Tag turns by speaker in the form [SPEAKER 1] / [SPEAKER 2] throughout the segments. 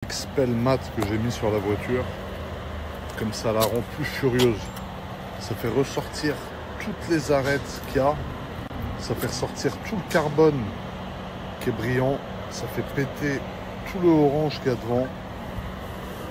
[SPEAKER 1] Expel mat que j'ai mis sur la voiture, comme ça la rend plus furieuse. Ça fait ressortir toutes les arêtes qu'il y a, ça fait ressortir tout le carbone qui est brillant, ça fait péter tout le orange qu'il y a devant.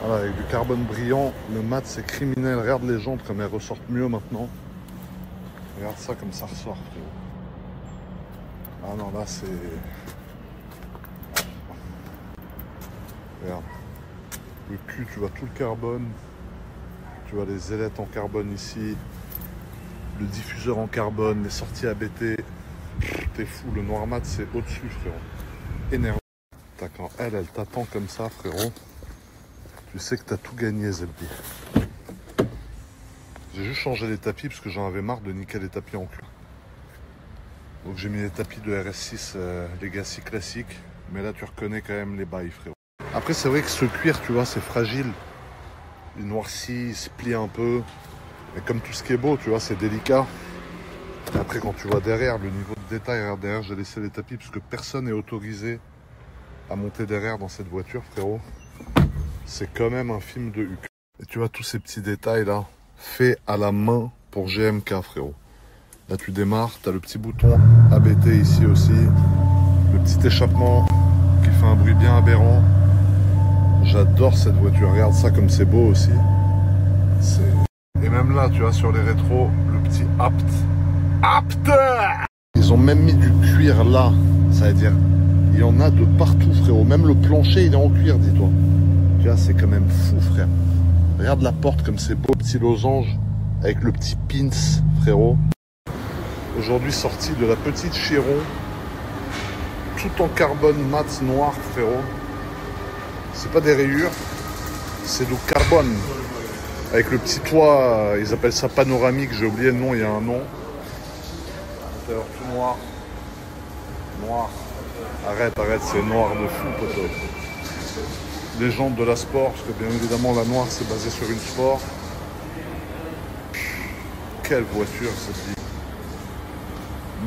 [SPEAKER 1] Voilà, avec du carbone brillant, le mat c'est criminel. Regarde les jantes comme elles ressortent mieux maintenant. Regarde ça comme ça ressort. Ah non, là c'est... Regarde. Le cul, tu vois tout le carbone. Tu vois les ailettes en carbone ici. Le diffuseur en carbone, les sorties ABT. T'es fou, le noir mat c'est au-dessus, frérot. Énervé. Quand elle t'attend comme ça, frérot, tu sais que t'as tout gagné, Zelbi. J'ai juste changé les tapis parce que j'en avais marre de niquer les tapis en cuir. Donc j'ai mis les tapis de RS6 Legacy classique. Mais là tu reconnais quand même les bails, frérot. Après c'est vrai que ce cuir, tu vois, c'est fragile. Il noircit, il se plie un peu. Et comme tout ce qui est beau, tu vois, c'est délicat. Et après quand tu vois derrière, le niveau de détail, regarde derrière, j'ai laissé les tapis parce que personne n'est autorisé à monter derrière dans cette voiture, frérot. C'est quand même un film de Huck. Et tu vois tous ces petits détails là, faits à la main pour GMK, frérot. Là tu démarres, tu as le petit bouton ABT ici aussi. Le petit échappement qui fait un bruit bien aberrant. J'adore cette voiture, regarde ça comme c'est beau aussi. Et même là, tu vois, sur les rétros, le petit apte. Ils ont même mis du cuir là, ça veut dire, il y en a de partout, frérot. Même le plancher, il est en cuir, dis-toi. Tu vois, c'est quand même fou, frère. Regarde la porte comme c'est beau, petit losange, avec le petit pins, frérot. Aujourd'hui, sorti de la petite Chiron, tout en carbone mat noir, frérot. C'est pas des rayures, c'est du carbone. Avec le petit toit, ils appellent ça panoramique, j'ai oublié le nom, il y a un nom. L'intérieur tout noir. Noir. Arrête, c'est noir de fou, poteau. Les jantes de la Sport, parce que bien évidemment la noire c'est basé sur une Sport. Quelle voiture cette vie.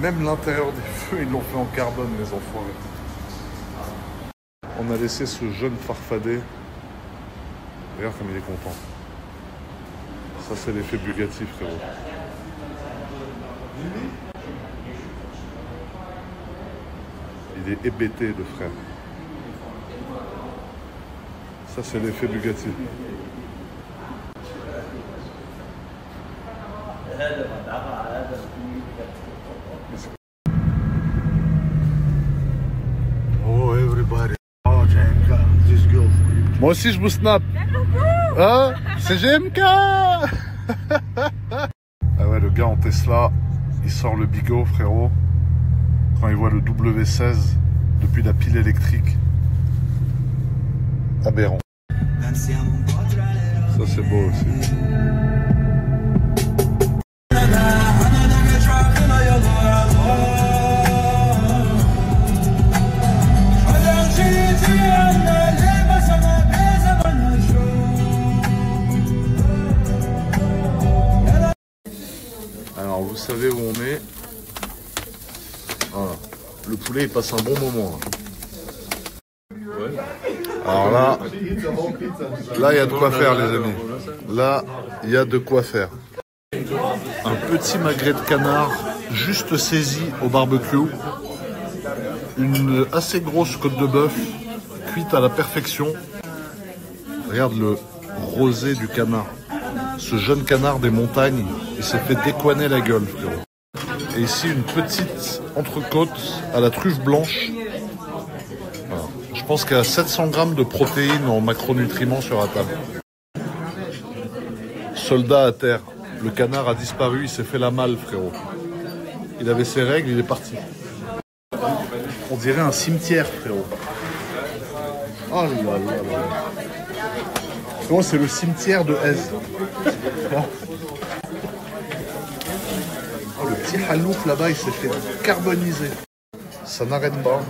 [SPEAKER 1] Même l'intérieur des feux, ils l'ont fait en carbone, les enfoirés. On a laissé ce jeune farfadet. Regarde comme il est content. Ça, c'est l'effet Bugatti, frérot. Il est hébété, le frère. Ça, c'est l'effet Bugatti. Oh, everybody. Oh, GMK, this girl for you. Moi aussi, je vous snap. Hein? C'est GMK. Ah ouais, le gars en Tesla, il sort le bigot, frérot. Quand il voit le W16 depuis la pile électrique. Aberrant. Ça, c'est beau aussi. Alors, vous savez où on est. Voilà. Le poulet, il passe un bon moment. Alors là, il y a de quoi faire, les amis. Là, il y a de quoi faire. Un petit magret de canard, juste saisi au barbecue. Une assez grosse côte de bœuf, cuite à la perfection. Regarde le rosé du canard. Ce jeune canard des montagnes, il s'est fait décoiner la gueule, frérot. Et ici, une petite entrecôte à la truffe blanche. Voilà. Je pense qu'il y a 700 grammes de protéines en macronutriments sur la table. Soldat à terre. Le canard a disparu, il s'est fait la malle, frérot. Il avait ses règles, il est parti. On dirait un cimetière, frérot. Oh là là là. Frérot, c'est le cimetière de Aise. Oh, le petit halouf là-bas, il s'est fait carboniser. Ça n'arrête pas.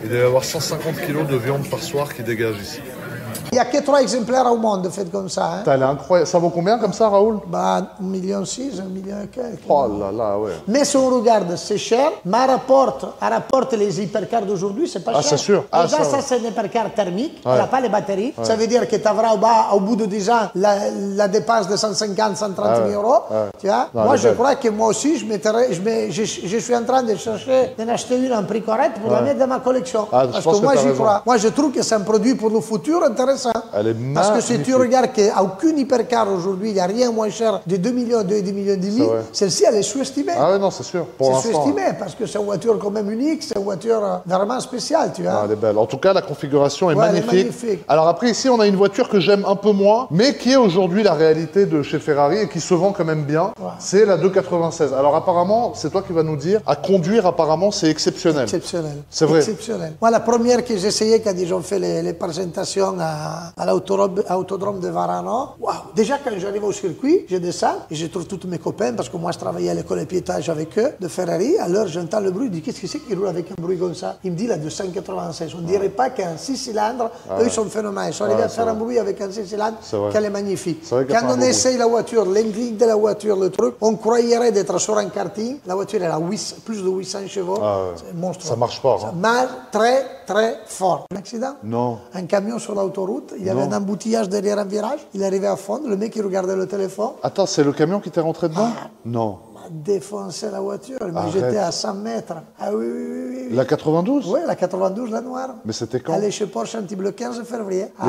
[SPEAKER 1] Il doit y avoir 150 kg de viande par soir qui dégage ici.
[SPEAKER 2] Il n'y a que 3 exemplaires au monde faits comme ça. Hein.
[SPEAKER 1] Elle est incroyable. Ça vaut combien comme ça, Raoul?
[SPEAKER 2] Bah, 1,6 million, 1 million et quelques.
[SPEAKER 1] Oh là là, ouais.
[SPEAKER 2] Mais si on regarde, c'est cher, mais rapporte les hypercars d'aujourd'hui, c'est pas cher.
[SPEAKER 1] Ah, c'est sûr.
[SPEAKER 2] Déjà, ça c'est un hypercar thermique, elle n'a pas les batteries. Ça veut dire que tu auras au bout de 10 ans la dépense de 150, 130 000 euros. Tu vois?
[SPEAKER 1] Non,
[SPEAKER 2] moi, je crois que moi aussi, je suis en train de chercher d'en acheter une en prix correct pour la mettre dans ma collection. Parce que moi, j'y crois. Moi, je trouve que c'est un produit pour le futur intéressant.
[SPEAKER 1] Elle est
[SPEAKER 2] Parce que si
[SPEAKER 1] magnifique.
[SPEAKER 2] tu regardes qu'à aucune hypercar aujourd'hui, il n'y a rien moins cher de 2 millions, 2 millions et demi, celle-ci, elle est sous-estimée.
[SPEAKER 1] Ah ouais, non, c'est sûr.
[SPEAKER 2] C'est sous-estimé parce que c'est une voiture quand même unique, c'est une voiture vraiment spéciale, tu vois.
[SPEAKER 1] Ah, elle est belle. En tout cas, la configuration est
[SPEAKER 2] Elle est
[SPEAKER 1] magnifique.
[SPEAKER 2] magnifique.
[SPEAKER 1] Alors après, ici, on a une voiture que j'aime un peu moins, mais qui est aujourd'hui la réalité de chez Ferrari et qui se vend quand même bien. C'est la 296. Alors apparemment, c'est toi qui vas nous dire, à conduire, apparemment, c'est exceptionnel.
[SPEAKER 2] Exceptionnel.
[SPEAKER 1] C'est vrai.
[SPEAKER 2] Exceptionnel. Moi, la première que j'ai essayé quand ils ont fait les présentations à l'autodrome de Varano, waouh. Déjà, quand j'arrive au circuit, je descends et je trouve tous mes copains, parce que moi, je travaillais à l'école de piétage avec eux, de Ferrari. Alors, j'entends le bruit, je dis, qu'est-ce que c'est qui roule avec un bruit comme ça? Il me dit, la 296. On ne dirait pas qu'un 6 cylindres, eux, ils sont phénoménaux. Ils sont arrivés à faire un bruit avec un 6 cylindres, qu'elle est magnifique. Quand on essaye la voiture, l'incline de la voiture, le truc, on croirait d'être sur un karting. La voiture, elle a plus de 800 chevaux. C'est monstrueux.
[SPEAKER 1] Ça marche pas.
[SPEAKER 2] Ça marche très, très fort. Un accident?
[SPEAKER 1] Non.
[SPEAKER 2] Un camion sur l'autoroute, il y avait un embouteillage derrière un virage, il arrivait à fond, le mec il regardait le téléphone.
[SPEAKER 1] Attends, c'est le camion qui t'est rentré dedans? Non.
[SPEAKER 2] A défoncé la voiture, mais j'étais à 100 mètres. Ah oui, oui, oui, oui.
[SPEAKER 1] La 92?
[SPEAKER 2] Oui, la 92, la noire.
[SPEAKER 1] Mais c'était quand?
[SPEAKER 2] Elle est chez Porsche Antibes le 15 février, à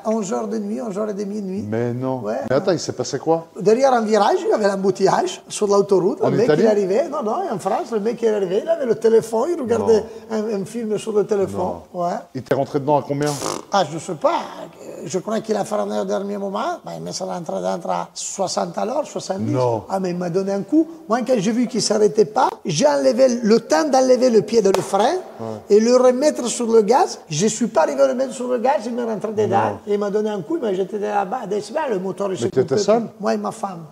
[SPEAKER 2] 11h de nuit, 11h30 de nuit.
[SPEAKER 1] Mais non.
[SPEAKER 2] Ouais.
[SPEAKER 1] Mais attends, il s'est passé quoi?
[SPEAKER 2] Derrière un virage, il y avait l'embouteillage sur l'autoroute. Le mec
[SPEAKER 1] Italie?
[SPEAKER 2] il arrivait, non, en France, le mec il est arrivé, il avait le téléphone, il regardait un film sur le téléphone. Ouais.
[SPEAKER 1] Il t'est rentré dedans à combien?
[SPEAKER 2] Ah, je ne sais pas. Je crois qu'il a freiné au dernier moment. Mais ça rentrait à 60 à l'heure, 70.
[SPEAKER 1] Non.
[SPEAKER 2] Ah, mais il m'a donné un coup. Moi, quand j'ai vu qu'il ne s'arrêtait pas, j'ai enlevé le temps d'enlever le pied de le frein et le remettre sur le gaz. Je ne suis pas arrivé à le mettre sur le gaz, il m'est rentré dedans. Et il m'a donné un coup, il m'a jeté là-bas. Le moteur, il s'est coupé.
[SPEAKER 1] Mais tu étais seul?
[SPEAKER 2] Moi et ma femme.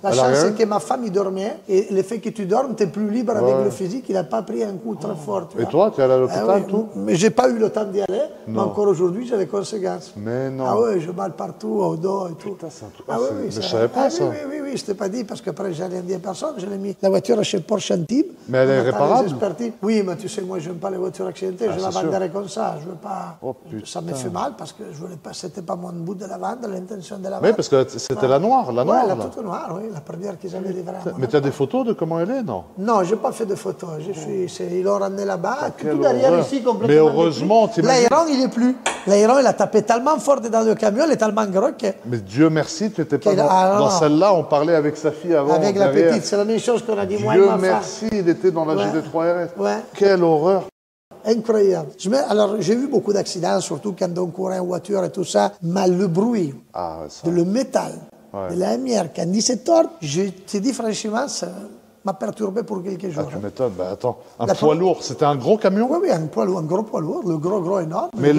[SPEAKER 2] La chance, c'est que ma femme, il dormait. Et le fait que tu dormes, tu es plus libre avec le physique. Il n'a pas pris un coup très fort.
[SPEAKER 1] Et toi, tu es allé à l'hôpital, tout?
[SPEAKER 2] Mais je n'ai pas eu le temps d'y aller. Mais encore aujourd'hui, j'ai les conséquences.
[SPEAKER 1] Mais non.
[SPEAKER 2] Ah oui, je mal partout, au dos et tout.
[SPEAKER 1] Putain, c'est un truc.
[SPEAKER 2] Ah oui,
[SPEAKER 1] je savais pas ça.
[SPEAKER 2] Oui, je t'ai pas dit parce qu'après j'ai rien dit à personne. Je l'ai mis la voiture chez Porsche Antibes.
[SPEAKER 1] Mais elle est réparable?
[SPEAKER 2] Oui, mais tu sais, moi je n'aime pas les voitures accidentées. Je la vendrai comme ça. Je veux pas.
[SPEAKER 1] Oh,
[SPEAKER 2] ça me fait mal parce que je voulais pas. C'était pas mon but de la vendre, l'intention de la vendre.
[SPEAKER 1] Oui, parce que c'était la noire, la noire.
[SPEAKER 2] Oui, la toute noire, oui, la première qu'ils avaient livrée.
[SPEAKER 1] Mais tu as des photos de comment elle est, non?
[SPEAKER 2] Non, je n'ai pas fait de photos. Ils l'ont ramené là-bas. Tout derrière ici, complètement.
[SPEAKER 1] Mais heureusement, t'imagines.
[SPEAKER 2] L'aéron, il est plus. L'aéron, il a tapé tellement fort dans le camion, il est tellement gros que.
[SPEAKER 1] Mais Dieu merci, tu n'étais pas dans celle-là. On parlait avec sa fille avant.
[SPEAKER 2] Avec la petite, c'est la même chose qu'on a dit moi et ma femme.
[SPEAKER 1] Dieu merci, il était dans la GT3 RS.
[SPEAKER 2] Ouais.
[SPEAKER 1] Quelle horreur.
[SPEAKER 2] Incroyable. Alors, j'ai vu beaucoup d'accidents, surtout quand on courait en voiture et tout ça. Mais le bruit de le métal, de la lumière, quand il se tord, je te dis franchement, ça m'a perturbé pour quelques jours.
[SPEAKER 1] Ah, tu m'étonnes. Bah, attends, un poids lourd, c'était un gros camion?
[SPEAKER 2] Oui, un poids lourd, un gros poids lourd, le gros énorme.
[SPEAKER 1] Mais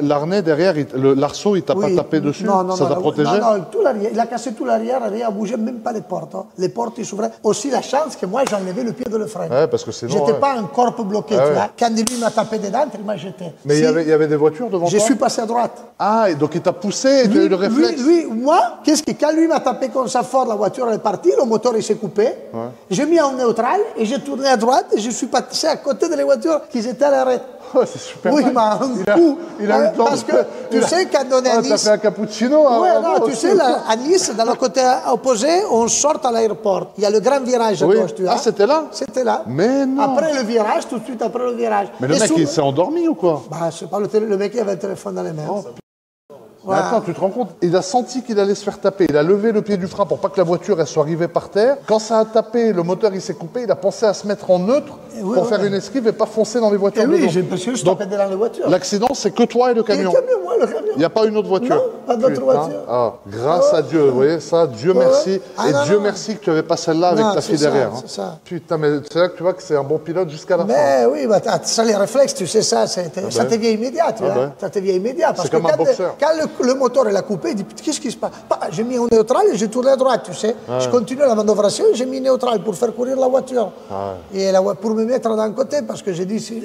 [SPEAKER 1] l'arnais derrière, l'arceau, il t'a pas tapé dessus?
[SPEAKER 2] Non,
[SPEAKER 1] ça t'a protégé?
[SPEAKER 2] Non, tout l'arrière. Il a cassé tout l'arrière, il a bougé même pas les portes. Les portes, ils s'ouvraient. Aussi la chance que moi, j'ai enlevé le pied de le frein.
[SPEAKER 1] Ouais, parce que sinon.
[SPEAKER 2] J'étais pas un corps bloqué, tu vois. Quand lui m'a tapé dedans, il m'a jeté.
[SPEAKER 1] Mais il y avait des voitures devant toi?
[SPEAKER 2] Je suis passé à droite.
[SPEAKER 1] Ah, et donc il t'a poussé et tu as eu le réflexe?
[SPEAKER 2] Moi, quand lui m'a tapé comme ça fort, la voiture est partie, le moteur il s'est coupé. J'ai mis en neutral et j'ai tourné à droite et je suis passé à côté de les voitures qui étaient à l'arrêt.
[SPEAKER 1] Oh, c'est super.
[SPEAKER 2] Oui, mais un coup.
[SPEAKER 1] Il a eu le temps.
[SPEAKER 2] Parce que tu sais, quand on est à Nice.
[SPEAKER 1] T'as fait un cappuccino?
[SPEAKER 2] Oui, non, tu sais, à Nice, dans le côté opposé, on sort à l'aéroport. Il y a le grand virage à gauche, tu vois.
[SPEAKER 1] Ah, c'était là?
[SPEAKER 2] C'était là.
[SPEAKER 1] Mais non.
[SPEAKER 2] Après le virage, tout de suite après le virage.
[SPEAKER 1] Mais le mec, il s'est endormi ou quoi?
[SPEAKER 2] Bah, c'est pas le mec qui avait le téléphone dans les mains.
[SPEAKER 1] Mais attends, tu te rends compte? Il a senti qu'il allait se faire taper. Il a levé le pied du frein pour pas que la voiture elle soit arrivée par terre. Quand ça a tapé, le moteur il s'est coupé. Il a pensé à se mettre en neutre pour faire une esquive et pas foncer dans les voitures.
[SPEAKER 2] Oui, j'ai l'impression que je tapais dans les voitures.
[SPEAKER 1] L'accident, c'est que toi et le camion.
[SPEAKER 2] Le camion, moi, le camion.
[SPEAKER 1] Il n'y a pas une autre voiture.
[SPEAKER 2] Non. Pas d'autre voiture.
[SPEAKER 1] Ah, grâce à Dieu, vous voyez ça, Dieu merci.
[SPEAKER 2] Ah,
[SPEAKER 1] et
[SPEAKER 2] non,
[SPEAKER 1] Dieu
[SPEAKER 2] non.
[SPEAKER 1] merci que tu n'avais pas celle-là avec
[SPEAKER 2] Non,
[SPEAKER 1] ta fille
[SPEAKER 2] c'est ça,
[SPEAKER 1] derrière.
[SPEAKER 2] c'est ça.
[SPEAKER 1] Putain, mais c'est là que tu vois que c'est un bon pilote jusqu'à la fin.
[SPEAKER 2] Mais oui, bah, ça, les réflexes, tu sais ça, ça te vient immédiat, tu vois. Ça te vient immédiat. Parce
[SPEAKER 1] C'est
[SPEAKER 2] que
[SPEAKER 1] comme un boxeur.
[SPEAKER 2] quand le moteur est à couper, il dit, qu'est-ce qui se passe? Bah, j'ai mis en neutral et j'ai tourné à droite, tu sais. Je continue la manœuvration et j'ai mis neutral pour faire courir la voiture. Et pour me mettre d'un côté, parce que j'ai dit,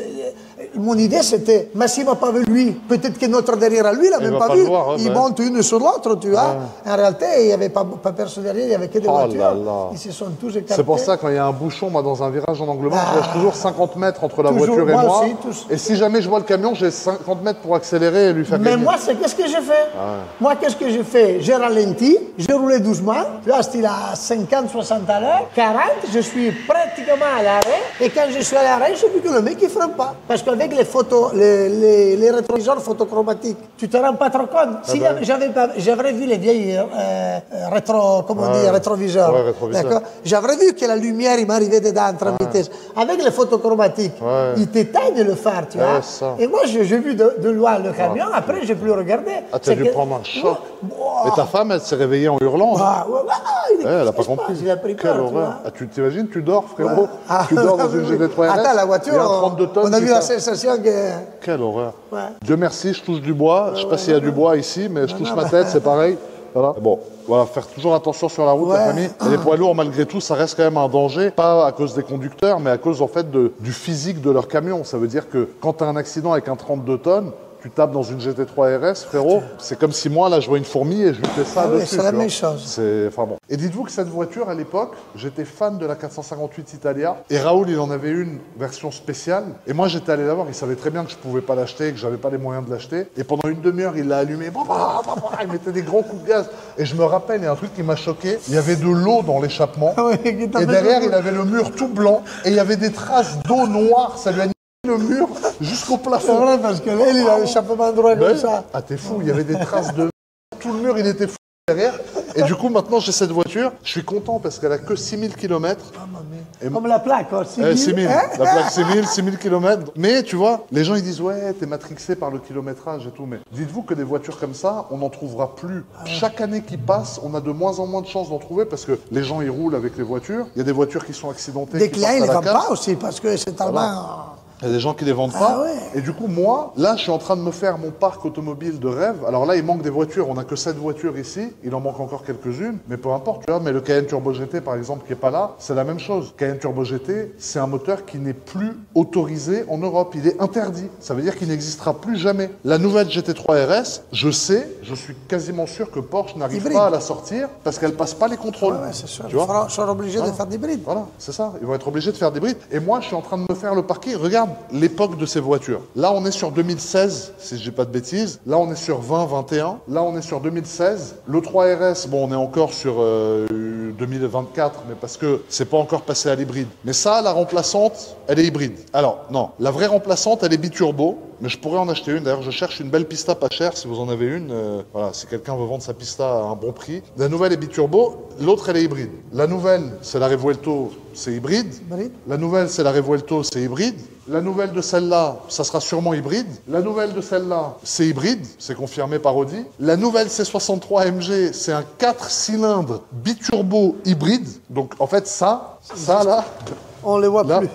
[SPEAKER 2] mon idée c'était, Massimo n'a pas vu lui, peut-être que notre derrière à lui, il n'a même pas vu. Il monte une sur l'autre, tu vois. En réalité, il n'y avait pas personne derrière, il n'y avait que des voitures.
[SPEAKER 1] Là là.
[SPEAKER 2] Ils se sont tous écartés.
[SPEAKER 1] C'est pour ça, quand il y a un bouchon, moi, dans un virage en angle mort, je reste toujours 50 mètres entre la voiture et
[SPEAKER 2] moi
[SPEAKER 1] moi.
[SPEAKER 2] aussi,
[SPEAKER 1] et si jamais je vois le camion, j'ai 50 mètres pour accélérer et lui faire gagner.
[SPEAKER 2] Mais moi, c'est qu'est-ce que j'ai fait? Moi, qu'est-ce que j'ai fait? J'ai ralenti, j'ai roulé doucement. Tu vois, c'était à 50, 60 à l'heure. 40, je suis pratiquement à l'arrêt. Et quand je suis à l'arrêt, j'ai vu que le mec, il ne freine pas. Parce qu'avec les photos, les rétroviseurs photochromatiques, tu te rends pas trop compte. Si j'avais vu les vieilles rétroviseurs. D'accord. J'avais vu que la lumière, il m'arrivait dedans en 30 vitesses. Avec les photochromatiques, il t'éteigne le phare, tu vois. Et moi, j'ai vu de loin le camion. Après, j'ai plus regardé.
[SPEAKER 1] Ah, tu as dû prendre un choc. Et ta femme, elle s'est réveillée en hurlant. Elle n'a pas compris.
[SPEAKER 2] Il a pris peur.
[SPEAKER 1] Quelle horreur. Ah, tu t'imagines, tu dors, frérot. Tu dors dans une GT3 RS.
[SPEAKER 2] Attends, la voiture,
[SPEAKER 1] il y a 32 tonnes
[SPEAKER 2] on a vu la sensation que...
[SPEAKER 1] Quelle horreur. Dieu merci, je touche du bois. Je ne sais pas s'il y a du bois ici, mais je touche ma tête, c'est pareil. Voilà. Bon, voilà, faire toujours attention sur la route, la famille. Et les poids lourds, malgré tout, ça reste quand même un danger. Pas à cause des conducteurs, mais à cause, en fait, du physique de leur camion. Ça veut dire que quand tu as un accident avec un 32 tonnes, tu tapes dans une GT3 RS, frérot, c'est comme si moi, là, je vois une fourmi et je lui fais ça dessus.
[SPEAKER 2] C'est la même chose.
[SPEAKER 1] Enfin bon. Et dites-vous que cette voiture, à l'époque, j'étais fan de la 458 Italia. Et Raoul, il en avait une version spéciale. Et moi, j'étais allé la voir. Il savait très bien que je ne pouvais pas l'acheter, que je n'avais pas les moyens de l'acheter. Et pendant une demi-heure, il l'a allumé. Il mettait des gros coups de gaz. Et je me rappelle, il y a un truc qui m'a choqué. Il y avait de l'eau dans l'échappement. Et derrière, il avait le mur tout blanc. Et il y avait des traces d'eau noire. Ça lui a le mur jusqu'au plafond.
[SPEAKER 2] C'est vrai, parce que là, il a l'échappement droit comme ça.
[SPEAKER 1] Ah, t'es fou, il y avait des traces de... Tout le mur, il était fou derrière. Et du coup, maintenant, j'ai cette voiture. Je suis content parce qu'elle a que 6000 km.
[SPEAKER 2] Comme la plaque, 6000.
[SPEAKER 1] 6000. La plaque 6000 km. Mais tu vois, les gens, ils disent, ouais, t'es matrixé par le kilométrage et tout. Mais dites-vous que des voitures comme ça, on n'en trouvera plus. Chaque année qui passe, on a de moins en moins de chances d'en trouver parce que les gens, ils roulent avec les voitures. Il y a des voitures qui sont accidentées.
[SPEAKER 2] Des clients, ils ne les vendent pas aussi parce que c'est tellement...
[SPEAKER 1] Il y a des gens qui ne les vendent pas. Et du coup, moi, là, je suis en train de me faire mon parc automobile de rêve. Alors là, il manque des voitures. On n'a que 7 voitures ici. Il en manque encore quelques-unes. Mais peu importe, tu vois. Mais le Cayenne Turbo GT, par exemple, qui n'est pas là, c'est la même chose. Cayenne Turbo GT, c'est un moteur qui n'est plus autorisé en Europe. Il est interdit. Ça veut dire qu'il n'existera plus jamais. La nouvelle GT3 RS, je suis quasiment sûr que Porsche n'arrive pas à la sortir parce qu'elle ne passe pas les contrôles.
[SPEAKER 2] C'est sûr. Ils seront obligés de faire des brides.
[SPEAKER 1] Voilà, c'est ça. Ils vont être obligés de faire des brides. Et moi, je suis en train de me faire le parking. Regarde l'époque de ces voitures. Là, on est sur 2016, si je dis pas de bêtises. Là, on est sur 2021. Là, on est sur 2016. Le 3RS, bon, on est encore sur 2024, mais parce que c'est pas encore passé à l'hybride. Mais ça, la remplaçante, elle est hybride. Alors, non, la vraie remplaçante, elle est biturbo. Mais je pourrais en acheter une. D'ailleurs, je cherche une belle Pista pas chère, si vous en avez une. Voilà, si quelqu'un veut vendre sa Pista à un bon prix. La nouvelle est biturbo, l'autre, elle est hybride. La nouvelle, c'est la Revuelto, c'est hybride. La nouvelle, c'est la Revuelto, c'est hybride. La nouvelle de celle-là, ça sera sûrement hybride. La nouvelle de celle-là, c'est hybride, c'est confirmé par Audi. La nouvelle C63 MG, c'est un 4 cylindres biturbo hybride. Donc, en fait, ça là...
[SPEAKER 2] On les voit plus.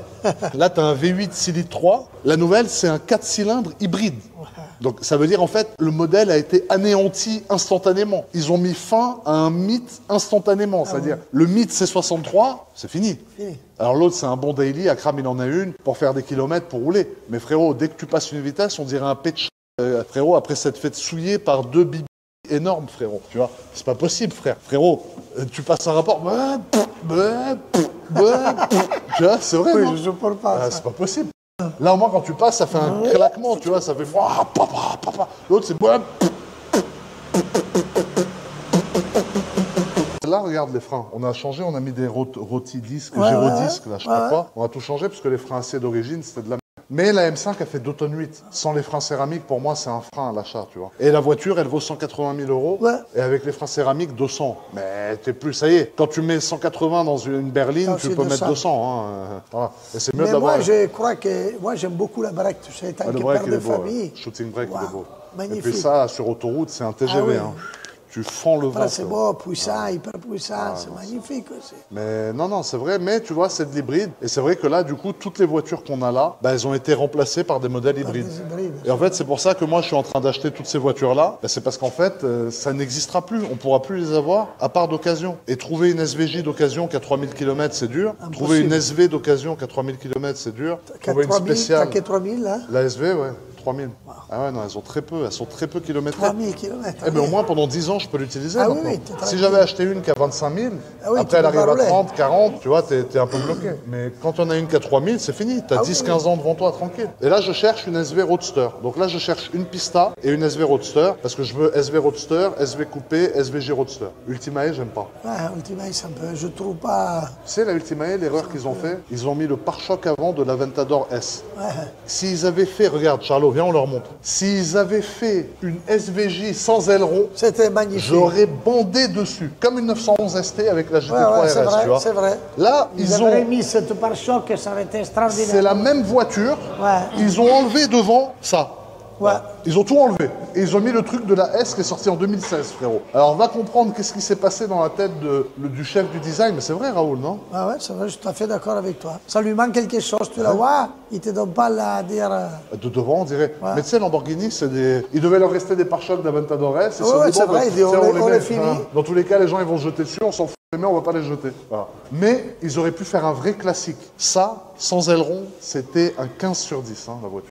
[SPEAKER 1] Là, tu as un V8 6 litres 3. La nouvelle, c'est un 4 cylindres hybride. Donc, ça veut dire, en fait, le modèle a été anéanti instantanément. Ils ont mis fin à un mythe instantanément. C'est-à-dire, le mythe C63, c'est fini. Alors, l'autre, c'est un bon daily. Akram, il en a une pour faire des kilomètres, pour rouler. Mais frérot, dès que tu passes une vitesse, on dirait un pitch. Frérot, après s'être fait souiller par 2 bibis énormes, frérot. Tu vois, c'est pas possible, frère. Frérot, tu passes un rapport... Tu vois, c'est vrai, non?
[SPEAKER 2] Je supporte pas.
[SPEAKER 1] C'est pas possible. Là, au moins, quand tu passes, ça fait un claquement, tu vois, ça fait... L'autre, c'est... Là, regarde les freins. On a changé, on a mis des roti-disques, gyrodisques, là, je sais pas quoi. On a tout changé parce que les freins aciers d'origine, c'était de la merde. Mais la M5, elle fait 2 tonnes 8. Sans les freins céramiques, pour moi, c'est un frein à l'achat, tu vois. Et la voiture, elle vaut 180 000 euros.
[SPEAKER 2] Ouais.
[SPEAKER 1] Et avec les freins céramiques, 200. Mais t'es plus, ça y est. Quand tu mets 180 dans une berline, tu peux mettre 200. Hein. Voilà. Et c'est mieux d'avoir...
[SPEAKER 2] moi, je crois que... Moi, j'aime beaucoup la break, tu sais, tant que père de famille.
[SPEAKER 1] Ouais. Shooting break, il est beau.
[SPEAKER 2] Magnifique.
[SPEAKER 1] Et puis ça, sur autoroute, c'est un TGV. Oui. Hein. Tu fends le vent.
[SPEAKER 2] C'est beau, puissant, hyper puissant, c'est magnifique aussi.
[SPEAKER 1] Mais non, c'est vrai, mais tu vois, c'est de l'hybride. Et c'est vrai que là, du coup, toutes les voitures qu'on a là, bah, elles ont été remplacées par des modèles hybrides. Et en fait, c'est pour ça que moi, je suis en train d'acheter toutes ces voitures-là. Bah, c'est parce qu'en fait, ça n'existera plus. On ne pourra plus les avoir à part d'occasion. Et trouver une SVJ d'occasion qui a 3000 km, c'est dur. Impossible. Trouver une SV d'occasion qui a 3000 km, c'est dur. Trouver une spéciale.
[SPEAKER 2] T'as 3000, là?
[SPEAKER 1] La SV, ouais. 3000. Wow. Ah ouais, non, elles sont très peu kilométrées.
[SPEAKER 2] 3000 km.
[SPEAKER 1] Eh ben, au moins, pendant 10 ans, je peux l'utiliser.
[SPEAKER 2] Ah oui,
[SPEAKER 1] si j'avais acheté une qui a 25 000, après elle arrive à 30, 40, tu vois, t'es un peu bloqué. Mais quand on a une qui a 3000, c'est fini. T'as 10-15 ans devant toi, tranquille. Et là, je cherche une SV Roadster. Donc là, je cherche une Pista et une SV Roadster parce que je veux SV Roadster, SV Coupé, SVJ Roadster. Ultimae, j'aime pas.
[SPEAKER 2] Ouais, Ultimae, c'est un peu... Je trouve pas...
[SPEAKER 1] Tu sais, la Ultimae, l'erreur qu'ils ont fait, ils ont mis le pare-choc avant de l'Aventador S. Ouais. S'ils avaient fait... Regarde, Charlot, viens, on leur montre. S'ils avaient fait une SVJ sans aileron,
[SPEAKER 2] c'était magnifique.
[SPEAKER 1] J'aurais bandé dessus, comme une 911 ST avec la GT3 RS,
[SPEAKER 2] vrai,
[SPEAKER 1] tu vois.
[SPEAKER 2] C'est vrai.
[SPEAKER 1] Là,
[SPEAKER 2] ils ont mis cette pare-choc et ça aurait été extraordinaire.
[SPEAKER 1] C'est la même voiture. Ouais. Ils ont enlevé devant ça. Ouais. Ils ont tout enlevé. Et ils ont mis le truc de la S qui est sorti en 2016, frérot. Alors, on va comprendre qu'est-ce qui s'est passé dans la tête du chef du design. Mais c'est vrai, Raoul, non?
[SPEAKER 2] Ah ouais, c'est vrai, je suis tout à fait d'accord avec toi. Ça lui manque quelque chose, tu la vois, il te donne pas la dire...
[SPEAKER 1] De devant, on dirait. Ouais. Mais tu sais, Lamborghini, c'est des... Il devait leur rester des pare-chocs d'Aventador S.
[SPEAKER 2] Ouais, c'est vrai, on les finit.
[SPEAKER 1] Dans tous les cas, les gens, ils vont se jeter dessus, on s'en fout. Mais on va pas les jeter. Voilà. Mais ils auraient pu faire un vrai classique. Ça, sans aileron, c'était un 15 sur 10, hein, la voiture.